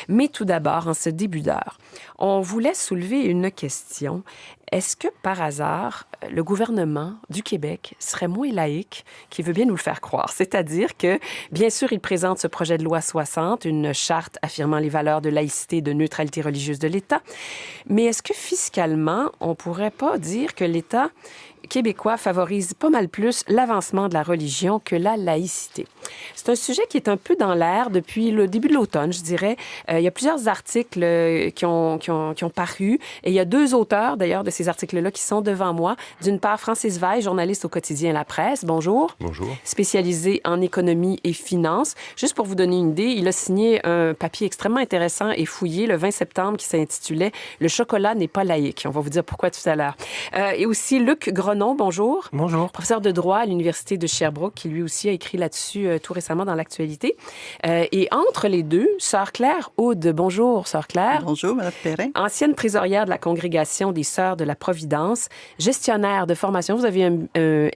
Mais tout d'abord, en ce début d'heure, on voulait soulever une question. Est-ce que, par hasard, le gouvernement du Québec serait moins laïque qu'il veut bien nous le faire croire? C'est-à-dire que, bien sûr, il présente ce projet de loi 60, une charte affirmant les valeurs de laïcité et de neutralité religieuse de l'État. Mais est-ce que, fiscalement, on pourrait pas dire que l'État québécois favorise pas mal plus l'avancement de la religion que la laïcité? C'est un sujet qui est un peu dans l'air depuis le début de l'automne, je dirais. Il y a plusieurs articles qui ont paru et il y a deux auteurs, d'ailleurs, de ces articles-là qui sont devant moi. D'une part, Francis Veil, journaliste au quotidien La Presse. Bonjour. Bonjour. Spécialisé en économie et finances. Juste pour vous donner une idée, il a signé un papier extrêmement intéressant et fouillé le 20 septembre qui s'intitulait « Le chocolat n'est pas laïque ». On va vous dire pourquoi tout à l'heure. Et aussi Luc Grenon, bonjour. Bonjour. Professeur de droit à l'Université de Sherbrooke, qui lui aussi a écrit là-dessus tout récemment dans l'actualité. Et entre les deux, Sœur Claire Aude. Bonjour, Sœur Claire. Bonjour, Mme Perrin. Ancienne trésorière de la Congrégation des Sœurs de la Providence, gestionnaire de formation. Vous avez un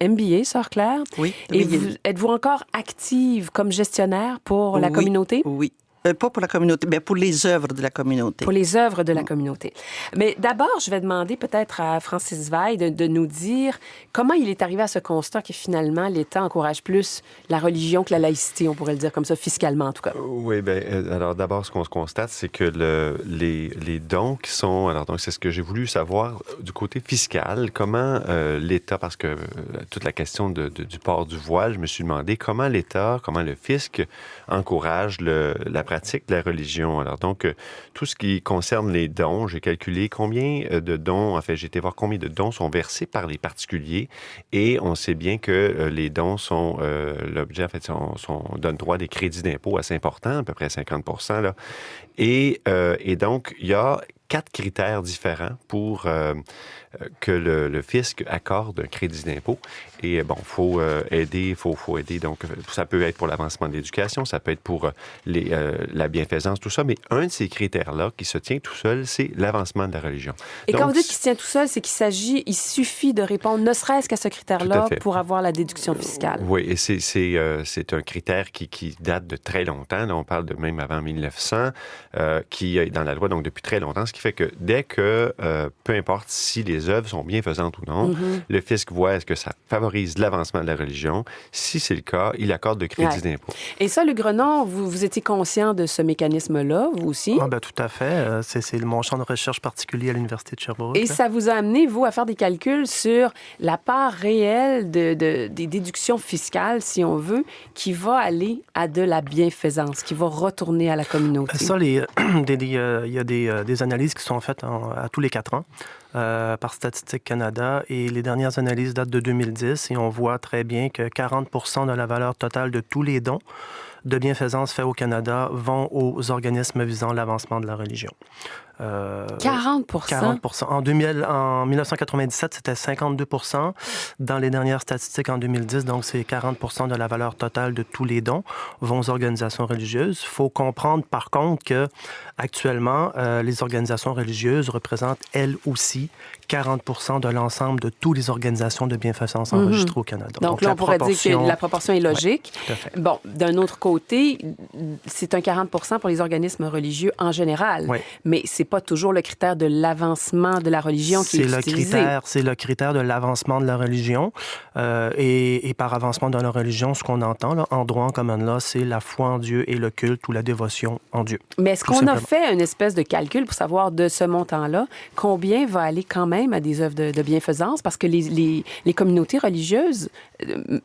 MBA, Sœur Claire. Oui. Et êtes-vous encore active comme gestionnaire pour la communauté? Oui. Pas pour la communauté, mais pour les œuvres de la communauté. Pour les œuvres de la communauté. Mais d'abord, je vais demander peut-être à Francis Veil de nous dire comment il est arrivé à ce constat que finalement, l'État encourage plus la religion que la laïcité, on pourrait le dire comme ça, fiscalement en tout cas. Oui, bien, alors d'abord, ce qu'on constate, c'est que les dons qui sont... Alors, donc, c'est ce que j'ai voulu savoir du côté fiscal, comment l'État, parce que toute la question du port du voile, je me suis demandé comment l'État, comment le fisc encourage la pratique de la religion. Alors donc, tout ce qui concerne les dons, j'ai calculé combien de dons, en fait, j'ai été voir combien de dons sont versés par les particuliers et on sait bien que les dons sont l'objet, en fait, donne droit à des crédits d'impôt assez importants, à peu près 50 % là. Et donc, il y a 4 critères différents pour que le fisc accorde un crédit d'impôt. Et bon, faut aider. Donc, ça peut être pour l'avancement de l'éducation, ça peut être pour la bienfaisance, tout ça. Mais un de ces critères-là qui se tient tout seul, c'est l'avancement de la religion. Et donc, quand vous dites qu'il se tient tout seul, c'est il suffit de répondre ne serait-ce qu'à ce critère-là pour avoir la déduction fiscale. Oui, et c'est un critère qui date de très longtemps. Là, on parle de même avant 1900, qui est dans la loi, donc depuis très longtemps, ce qui fait que dès que, peu importe si les œuvres sont bienfaisantes ou non, le fisc voit est-ce que ça favorise l'avancement de la religion. Si c'est le cas, il accorde de crédit d'impôt. Et ça, Luc Grenon, vous étiez conscient de ce mécanisme-là, vous aussi? Ah, ben, tout à fait. C'est mon champ de recherche particulier à l'Université de Sherbrooke. Et ça vous a amené, vous, à faire des calculs sur la part réelle des déductions fiscales, si on veut, qui va aller à de la bienfaisance, qui va retourner à la communauté. Ça, il y a des analyses qui sont faites à tous les 4 ans. Par Statistique Canada, et les dernières analyses datent de 2010 et on voit très bien que 40 % de la valeur totale de tous les dons de bienfaisance faits au Canada vont aux organismes visant l'avancement de la religion. 40 40 En 1997, c'était 52 % Dans les dernières statistiques en 2010, donc c'est 40 % de la valeur totale de tous les dons vont aux organisations religieuses. Il faut comprendre, par contre, que actuellement, les organisations religieuses représentent, elles aussi, 40 % de l'ensemble de toutes les organisations de bienfaisance enregistrées au Canada. Donc là, on pourrait dire que la proportion est logique. Oui, tout à fait. Bon, d'un autre côté, c'est un 40 % pour les organismes religieux en général. Oui. Mais c'est pas toujours le critère de l'avancement de la religion qui est utilisé. C'est le critère de l'avancement de la religion. Et par avancement de la religion, ce qu'on entend là, en droit en common law, c'est la foi en Dieu et le culte ou la dévotion en Dieu. Mais est-ce qu'on a fait une espèce de calcul pour savoir de ce montant-là, combien va aller quand même à des œuvres de bienfaisance? Parce que les communautés religieuses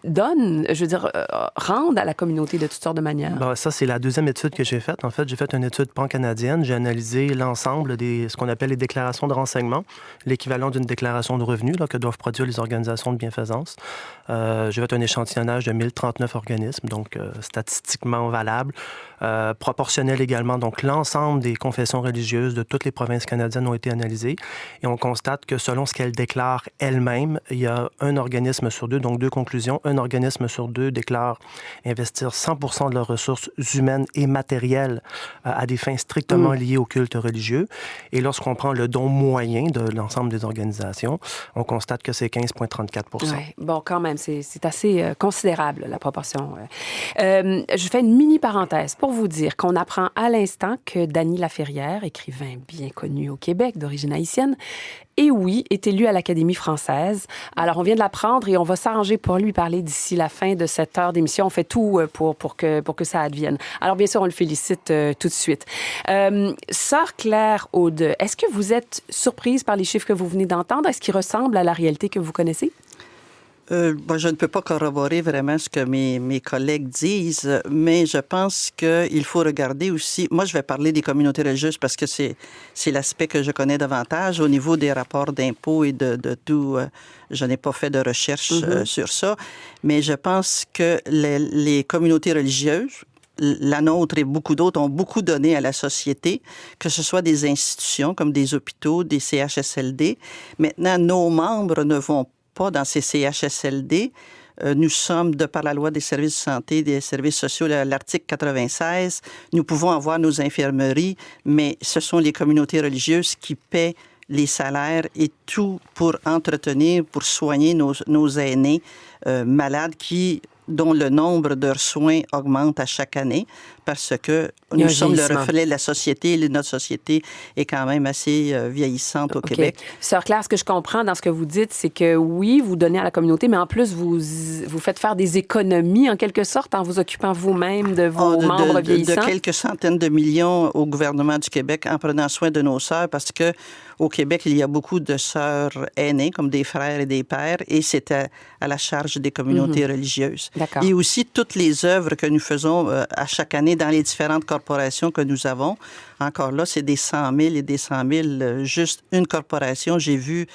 donnent, je veux dire, rendent à la communauté de toutes sortes de manières. Ben, ça, c'est la deuxième étude que j'ai faite. En fait, j'ai fait une étude pan-canadienne. J'ai analysé l'ensemble des ce qu'on appelle les déclarations de renseignement, l'équivalent d'une déclaration de revenus là, que doivent produire les organisations de bienfaisance. J'ai fait un échantillonnage de 1039 organismes, donc statistiquement valable, proportionnel également. Donc, l'ensemble des confessions religieuses de toutes les provinces canadiennes ont été analysées et on constate que selon ce qu'elles déclarent elles-mêmes, il y a un organisme sur deux, donc 2 conclusion, un organisme sur 2 déclare investir 100 de leurs ressources humaines et matérielles à des fins strictement liées au culte religieux. Et lorsqu'on prend le don moyen de l'ensemble des organisations, on constate que c'est 15,34 %. Ouais. Bon, quand même, c'est assez considérable, la proportion. Je fais une mini parenthèse pour vous dire qu'on apprend à l'instant que Dany Laferrière, écrivain bien connu au Québec, d'origine haïtienne, et oui, est élu à l'Académie française. Alors, on vient de l'apprendre et on va s'arranger pour lui parler d'ici la fin de cette heure d'émission. On fait tout pour que ça advienne. Alors, bien sûr, on le félicite tout de suite. Sœur Claire Aude, est-ce que vous êtes surprise par les chiffres que vous venez d'entendre? Est-ce qu'ils ressemblent à la réalité que vous connaissez? Je ne peux pas corroborer vraiment ce que mes collègues disent, mais je pense qu'il faut regarder aussi... Moi, je vais parler des communautés religieuses parce que c'est l'aspect que je connais davantage. Au niveau des rapports d'impôts et de tout, je n'ai pas fait de recherche sur ça, mais je pense que les communautés religieuses, la nôtre et beaucoup d'autres, ont beaucoup donné à la société, que ce soit des institutions comme des hôpitaux, des CHSLD. Maintenant, nos membres ne vont pas dans ces CHSLD. Nous sommes, de par la loi des services de santé, des services sociaux, l'article 96, nous pouvons avoir nos infirmeries, mais ce sont les communautés religieuses qui paient les salaires et tout pour entretenir, pour soigner nos aînés malades dont le nombre de soins augmente à chaque année parce que nous sommes le reflet de la société et notre société est quand même assez vieillissante au Québec. Sœur Claire, ce que je comprends dans ce que vous dites, c'est que oui, vous donnez à la communauté, mais en plus, vous faites faire des économies en quelque sorte en vous occupant vous-même de vos membres vieillissants. De quelques centaines de millions au gouvernement du Québec en prenant soin de nos sœurs parce que au Québec, il y a beaucoup de sœurs aînées, comme des frères et des pères, et c'est à la charge des communautés religieuses. D'accord. Et aussi toutes les œuvres que nous faisons à chaque année dans les différentes corporations que nous avons. Encore là, c'est des 100 000 et des 100 000. Juste une corporation, j'ai vu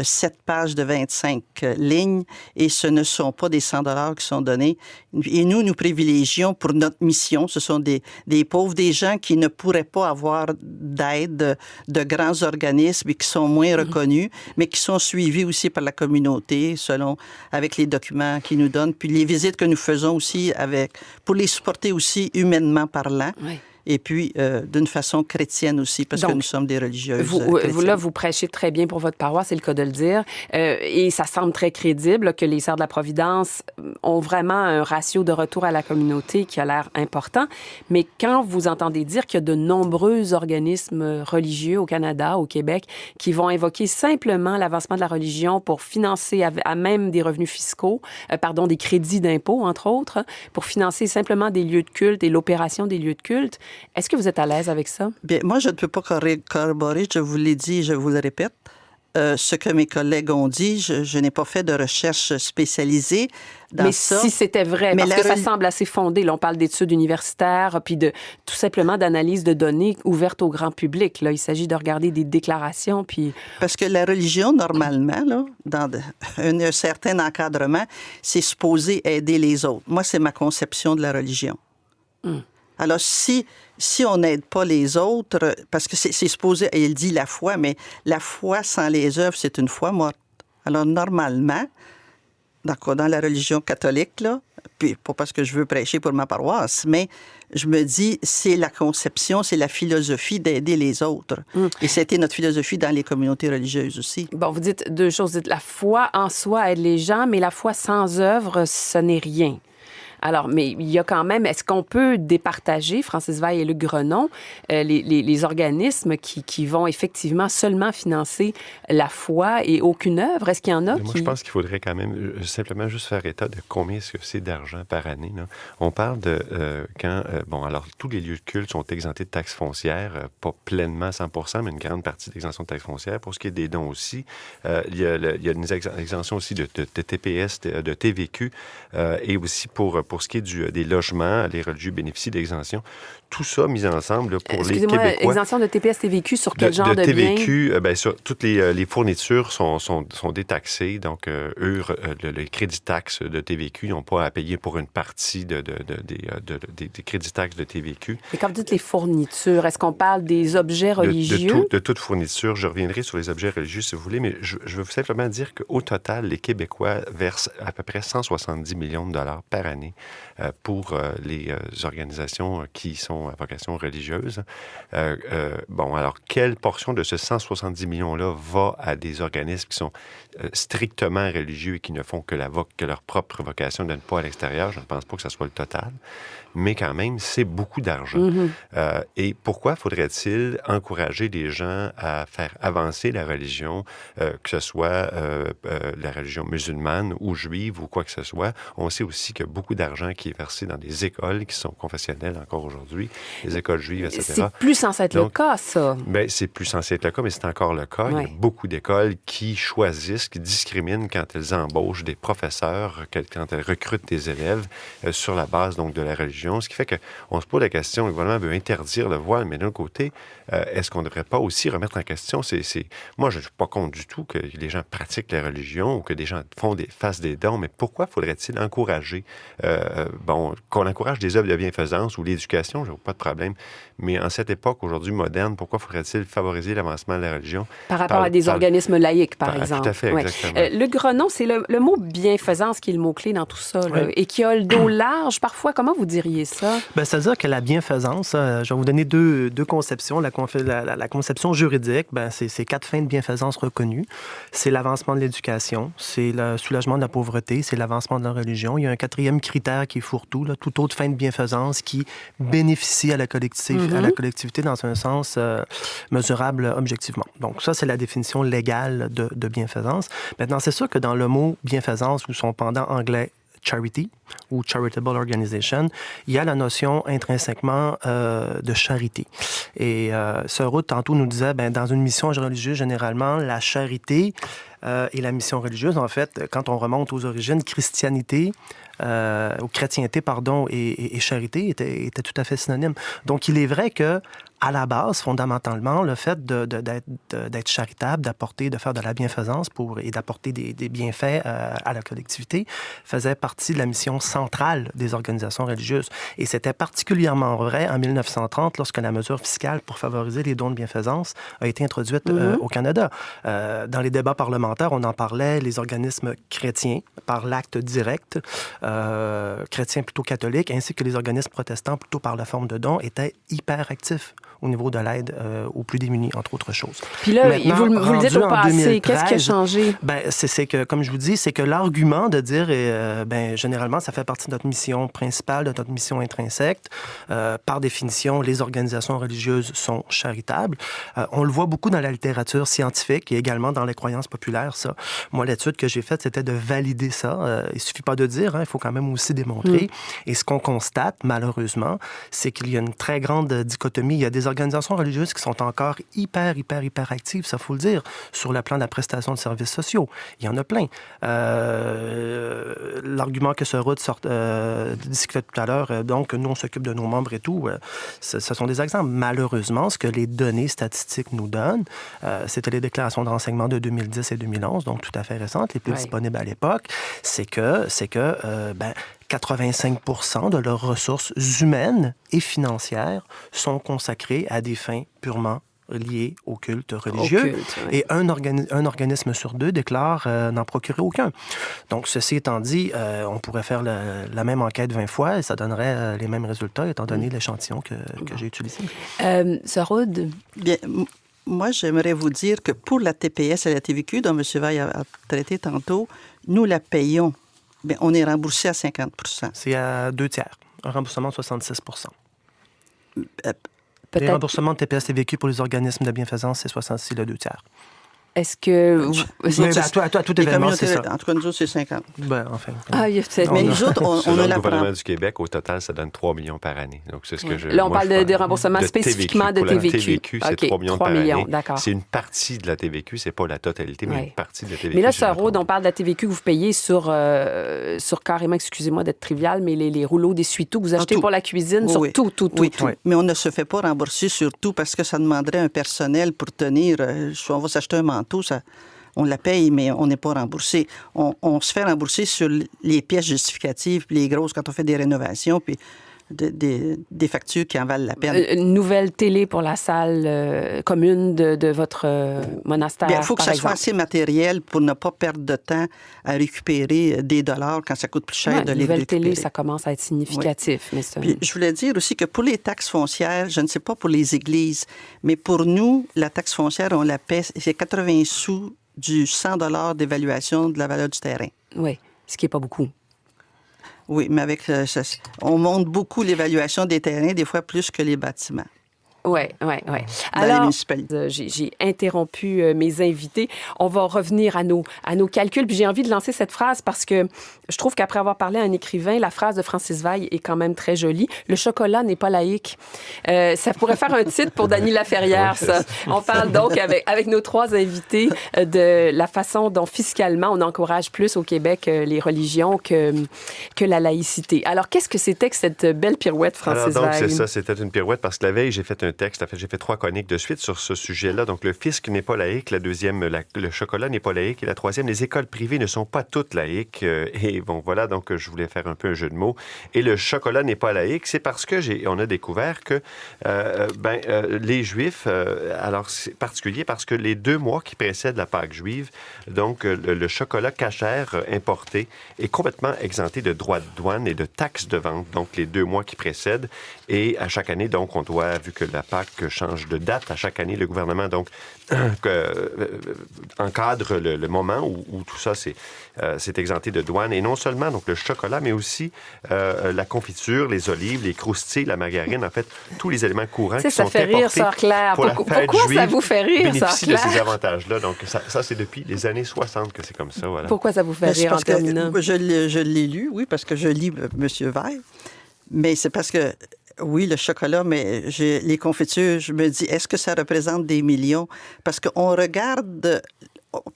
7 pages de 25 lignes et ce ne sont pas des 100 $ qui sont donnés. Et nous privilégions pour notre mission, ce sont des pauvres, des gens qui ne pourraient pas avoir d'aide de grands organismes et qui sont moins reconnus, mais qui sont suivis aussi par la communauté avec les documents qu'ils nous donnent, puis les visites que nous faisons aussi pour les supporter aussi humainement parlant. Oui. Et puis, d'une façon chrétienne aussi, parce que nous sommes des religieuses chrétiennes. Vous prêchez très bien pour votre paroisse, c'est le cas de le dire. Et ça semble très crédible que les Sœurs de la Providence ont vraiment un ratio de retour à la communauté qui a l'air important. Mais quand vous entendez dire qu'il y a de nombreux organismes religieux au Canada, au Québec, qui vont invoquer simplement l'avancement de la religion pour financer à même des revenus fiscaux, des crédits d'impôt, entre autres, pour financer simplement des lieux de culte et l'opération des lieux de culte, est-ce que vous êtes à l'aise avec ça? Bien, moi, je ne peux pas corroborer, je vous l'ai dit, je vous le répète. Ce que mes collègues ont dit, je n'ai pas fait de recherche spécialisée dans ça. Mais si c'était vrai, parce que ça semble assez fondé. Là, on parle d'études universitaires, puis tout simplement d'analyse de données ouvertes au grand public. Là, il s'agit de regarder des déclarations, puis... Parce que la religion, normalement, là, dans un certain encadrement, c'est supposé aider les autres. Moi, c'est ma conception de la religion. Alors, si on n'aide pas les autres, parce que c'est supposé, il dit la foi, mais la foi sans les œuvres, c'est une foi morte. Alors, normalement, dans la religion catholique, là, puis pas parce que je veux prêcher pour ma paroisse, mais je me dis, c'est la conception, c'est la philosophie d'aider les autres. Et c'était notre philosophie dans les communautés religieuses aussi. Bon, vous dites deux choses. Vous dites la foi en soi aide les gens, mais la foi sans œuvre, ce n'est rien. Alors, mais il y a quand même, est-ce qu'on peut départager, Francis Veil et Luc Grenon, les organismes qui vont effectivement seulement financer la foi et aucune œuvre? Est-ce qu'il y en a Moi, je pense qu'il faudrait quand même simplement juste faire état de combien est-ce que c'est d'argent par année. Là. On parle de alors tous les lieux de culte sont exemptés de taxes foncières, pas pleinement 100%, mais une grande partie d'exemption de taxes foncières. Pour ce qui est des dons aussi, il y a une exemption aussi de TPS, de TVQ, et aussi pour pour ce qui est des logements, les religieux bénéficient d'exemptions. Tout ça mis ensemble là, pour les Excusez-moi, Québécois. exemption de TPS TVQ sur quel genre de TVQ, biens? sur toutes les fournitures sont détaxées. Donc, les crédits taxes de TVQ n'ont pas à payer pour une partie des crédits taxes de TVQ. Et quand vous dites les fournitures, est-ce qu'on parle des objets religieux? De toute fourniture. Je reviendrai sur les objets religieux si vous voulez, mais je veux simplement dire qu'au total, les Québécois versent à peu près 170 millions de dollars par année pour les organisations qui sont à vocation religieuse. Alors, quelle portion de ce 170 millions-là va à des organismes qui sont strictement religieux et qui ne font que leur propre vocation, ne pas à l'extérieur? Je ne pense pas que ce soit le total. Mais quand même, c'est beaucoup d'argent. Mm-hmm. Et pourquoi faudrait-il encourager les gens à faire avancer la religion, que ce soit la religion musulmane ou juive ou quoi que ce soit? On sait aussi qu'il y a beaucoup d'argent qui est versé dans des écoles qui sont confessionnelles encore aujourd'hui, les écoles juives, etc. C'est plus censé être le cas, ça. Bien, c'est plus censé être le cas, mais c'est encore le cas. Ouais. Il y a beaucoup d'écoles qui choisissent, qui discriminent quand elles embauchent des professeurs, quand elles recrutent des élèves sur la base donc de la religion. Ce qui fait qu'on se pose la question, le gouvernement veut interdire le voile, mais d'un autre côté, est-ce qu'on ne devrait pas aussi remettre en question? Moi, je ne suis pas contre du tout que les gens pratiquent la religion ou que des gens fassent des dons, mais pourquoi faudrait-il encourager, qu'on encourage des œuvres de bienfaisance ou l'éducation, je n'ai pas de problème, mais en cette époque, aujourd'hui moderne, pourquoi faudrait-il favoriser l'avancement de la religion? Par rapport à des organismes laïques, par Tout exemple. à fait, exactement. Le grenon, c'est le mot bienfaisance qui est le mot-clé dans tout ça, là, Oui. et qui a le dos large parfois. Comment vous diriez ça? Bien, c'est-à-dire que la bienfaisance, je vais vous donner deux conceptions. La conception juridique, c'est 4 fins de bienfaisance reconnues. C'est l'avancement de l'éducation, c'est le soulagement de la pauvreté, c'est l'avancement de la religion. Il y a un 4e critère qui est fourre-tout, là, toute autre fin de bienfaisance qui bénéficie à la collectivité dans un sens mesurable objectivement. Donc ça, c'est la définition légale de bienfaisance. Maintenant, c'est sûr que dans le mot bienfaisance ou son pendant anglais charity ou charitable organization, il y a la notion intrinsèquement de charité. Et Seurat, tantôt, nous disait, dans une mission religieuse, généralement, la charité et la mission religieuse, en fait, quand on remonte aux origines, chrétienté, ou chrétienté, pardon, et charité étaient tout à fait synonymes. Donc, il est vrai que à la base, fondamentalement, le fait d'être charitable, de faire de la bienfaisance et d'apporter des bienfaits à la collectivité faisait partie de la mission centrale des organisations religieuses. Et c'était particulièrement vrai en 1930 lorsque la mesure fiscale pour favoriser les dons de bienfaisance a été introduite au Canada. Dans les débats parlementaires, on en parlait, les organismes chrétiens, par l'acte direct, chrétiens plutôt catholiques, ainsi que les organismes protestants plutôt par la forme de dons, étaient hyper actifs au niveau de l'aide aux plus démunis, entre autres choses. Puis là, maintenant, vous le dites au passé, qu'est-ce qui a changé? C'est que, comme je vous dis, c'est que l'argument de dire, généralement, ça fait partie de notre mission principale, de notre mission intrinsèque. Par définition, les organisations religieuses sont charitables. On le voit beaucoup dans la littérature scientifique et également dans les croyances populaires, ça. Moi, l'étude que j'ai faite, c'était de valider ça. Il suffit pas de dire, il faut quand même aussi démontrer. Et ce qu'on constate, malheureusement, c'est qu'il y a une très grande dichotomie. Il y a des organisations religieuses qui sont encore hyper actives, ça faut le dire, sur le plan de la prestation de services sociaux. Il y en a plein. L'argument que Seurat discutait tout à l'heure, donc nous on s'occupe de nos membres et tout, ce sont des exemples. Malheureusement, ce que les données statistiques nous donnent, c'était les déclarations de renseignement de 2010 et 2011, donc tout à fait récentes, les plus disponibles à l'époque, c'est que 85% de leurs ressources humaines et financières sont consacrées à des fins purement liées au culte religieux. Et un organisme sur 2 déclare n'en procurer aucun. Donc, ceci étant dit, on pourrait faire la même enquête 20 fois et ça donnerait les mêmes résultats étant donné l'échantillon que j'ai utilisé. Seurat? Bien, moi, j'aimerais vous dire que pour la TPS et la TVQ, dont M. Veil a traité tantôt, nous la payons. Bien, on est remboursé à 50%. C'est à 2 tiers. Un remboursement de 66%. Peut-être. Les remboursements de TPS-TVQ pour les organismes de bienfaisance, c'est le 2 tiers. Est-ce que... À tout Les événement, c'est communautés, ça. en tout cas, nous autres, c'est 50. Enfin. Ah, il y a peut-être... Mais nous autres, on Selon a le la gouvernement prendre. du Québec, au total, ça donne 3 millions par année. Donc, c'est ce que je... Là, on moi, parle je de remboursement de spécifiquement de Pour la TVQ. TVQ, c'est OK, 3 millions 3 par millions, année. d'accord. C'est une partie de la TVQ, c'est pas la totalité, mais Ouais. une partie de la TVQ. Mais là, si je me Sœur Aude, trompe on parle de la TVQ que vous payez sur carrément, excusez-moi d'être trivial, mais les rouleaux d'essuie-tout que vous achetez tout. pour la cuisine, Oui, sur oui. tout. Oui, Oui. mais on ne se fait pas rembourser sur tout parce que ça demanderait un personnel pour tenir. Soit on va s'acheter un manteau, on la paye, mais on n'est pas remboursé. On se fait rembourser sur les pièces justificatives, puis les grosses, quand on fait des rénovations, puis des factures qui en valent la peine. Une nouvelle télé pour la salle commune de votre monastère, Bien, il faut que par ça exemple. soit assez matériel pour ne pas perdre de temps à récupérer des dollars quand ça coûte plus cher Ouais, de une les nouvelle récupérer. télé, ça commence à être significatif. Mais c'est Puis, je voulais dire aussi que pour les taxes foncières, je ne sais pas pour les églises, mais pour nous, la taxe foncière, on la paie, c'est 80 sous du 100 $ d'évaluation de la valeur du terrain. Oui, ce qui n'est pas beaucoup. Oui, mais avec on monte beaucoup l'évaluation des terrains, des fois plus que les bâtiments. Oui. Dans les Alors, municipalités. j'ai interrompu mes invités. On va revenir à nos calculs. Puis j'ai envie de lancer cette phrase parce que je trouve qu'après avoir parlé à un écrivain, la phrase de Francis Veil est quand même très jolie. Le chocolat n'est pas laïque. Ça pourrait faire un titre pour Dany Laferrière, ça. On parle donc avec nos 3 invités de la façon dont fiscalement on encourage plus au Québec les religions que la laïcité. Alors, qu'est-ce que c'était que cette belle pirouette, Francis Alors, donc, Veil? c'est ça, c'était une pirouette parce que la veille, j'ai fait un texte, en fait, j'ai fait 3 chroniques de suite sur ce sujet-là. Donc, le fisc n'est pas laïque, la deuxième, le chocolat n'est pas laïque, et la troisième, les écoles privées ne sont pas toutes laïques. Et bon, voilà, donc je voulais faire un peu un jeu de mots. Et le chocolat n'est pas laïque, c'est parce que on a découvert que les Juifs, alors c'est particulier parce que les 2 mois qui précèdent la Pâque juive, donc le chocolat cachère importé est complètement exempté de droits de douane et de taxes de vente, donc les 2 mois qui précèdent. Et à chaque année, donc, on doit, vu que la Pâque change de date à chaque année, le gouvernement, donc, encadre le moment où tout ça c'est exempté de douane. Et non seulement donc le chocolat, mais aussi la confiture, les olives, les croustilles, la margarine, en fait, tous les éléments courants qui sont Ça fait rire, importés Sœur Claire. pour la fête Pourquoi juive ça vous fait rire, Sœur bénéficient de Claire? ces avantages-là. Donc, ça c'est depuis les années 60 que c'est comme ça, voilà. Pourquoi ça vous fait Mais c'est rire en parce que terminant? je l'ai lu, oui, parce que je lis M. Veil. Mais c'est parce que, oui, le chocolat, mais les confitures, je me dis, est-ce que ça représente des millions? Parce qu'on regarde,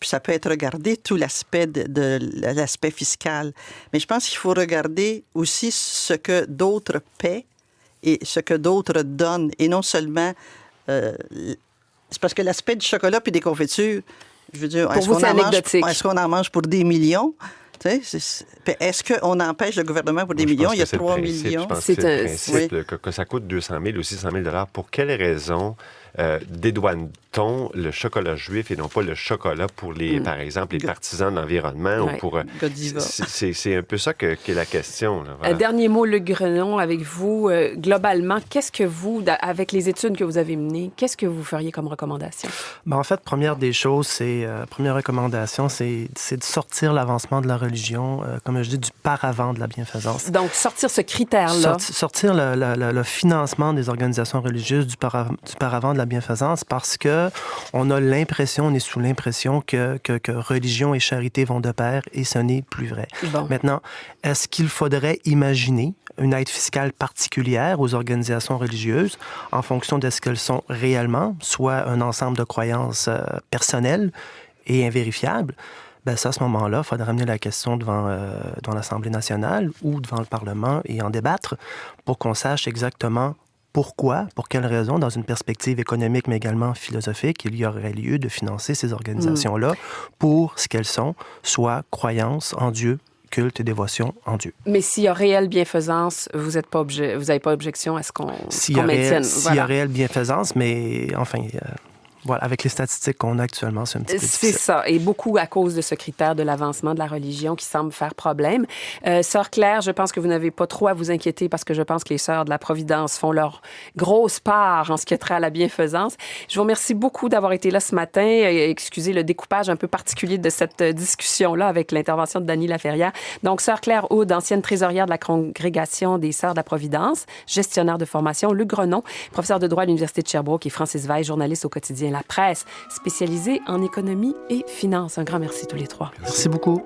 puis ça peut être regardé, tout l'aspect de l'aspect fiscal. Mais je pense qu'il faut regarder aussi ce que d'autres paient et ce que d'autres donnent. Et non seulement... c'est parce que l'aspect du chocolat puis des confitures, je veux dire, Pour vous, c'est anecdotique. Est-ce qu'on en mange pour des millions? Est-ce qu'on empêche le gouvernement pour des Moi, je millions? pense Il y a que c'est le 3 principe. millions. Je pense C'est que c'est le un- principe que ça coûte 200 000 ou 600 000 $. Pour quelle raison dédouane-t-on le chocolat juif et non pas le chocolat pour les, par exemple, les partisans de l'environnement Ouais. ou pour... Godiva. C'est un peu ça qu'est la question. Là, voilà. Dernier mot, Luc Grenon, avec vous. Globalement, qu'est-ce que vous, avec les études que vous avez menées, qu'est-ce que vous feriez comme recommandation? En fait, première recommandation, c'est de sortir l'avancement de la religion, comme je dis, du paravent de la bienfaisance. Donc, sortir ce critère-là. Sortir le financement des organisations religieuses du paravent de la bienfaisance parce que on est sous l'impression que religion et charité vont de pair et ce n'est plus vrai. Bon. Maintenant, est-ce qu'il faudrait imaginer une aide fiscale particulière aux organisations religieuses en fonction de ce qu'elles sont réellement, soit un ensemble de croyances personnelles et invérifiables? Ben ça, à ce moment-là, il faudrait ramener la question devant l'Assemblée nationale ou devant le Parlement et en débattre pour qu'on sache exactement pourquoi, pour quelles raisons, dans une perspective économique, mais également philosophique, il y aurait lieu de financer ces organisations-là pour ce qu'elles sont, soit croyances en Dieu, culte et dévotion en Dieu. Mais s'il y a réelle bienfaisance, vous n'avez pas objection à ce qu'on maintienne. S'il y a réelle bienfaisance, mais enfin... Voilà, avec les statistiques qu'on a actuellement, c'est un petit peu difficile. C'est ça, et beaucoup à cause de ce critère de l'avancement de la religion qui semble faire problème. Sœur Claire, je pense que vous n'avez pas trop à vous inquiéter parce que je pense que les Sœurs de la Providence font leur grosse part en ce qui a trait à la bienfaisance. Je vous remercie beaucoup d'avoir été là ce matin. Excusez le découpage un peu particulier de cette discussion-là avec l'intervention de Dany Laferrière. Donc, Sœur Claire Aude, ancienne trésorière de la Congrégation des Sœurs de la Providence, gestionnaire de formation, Luc Grenon, professeur de droit à l'Université de Sherbrooke et Francis Veil, journaliste au quotidien La La Presse, spécialisée en économie et finance. Un grand merci tous les trois. Merci beaucoup.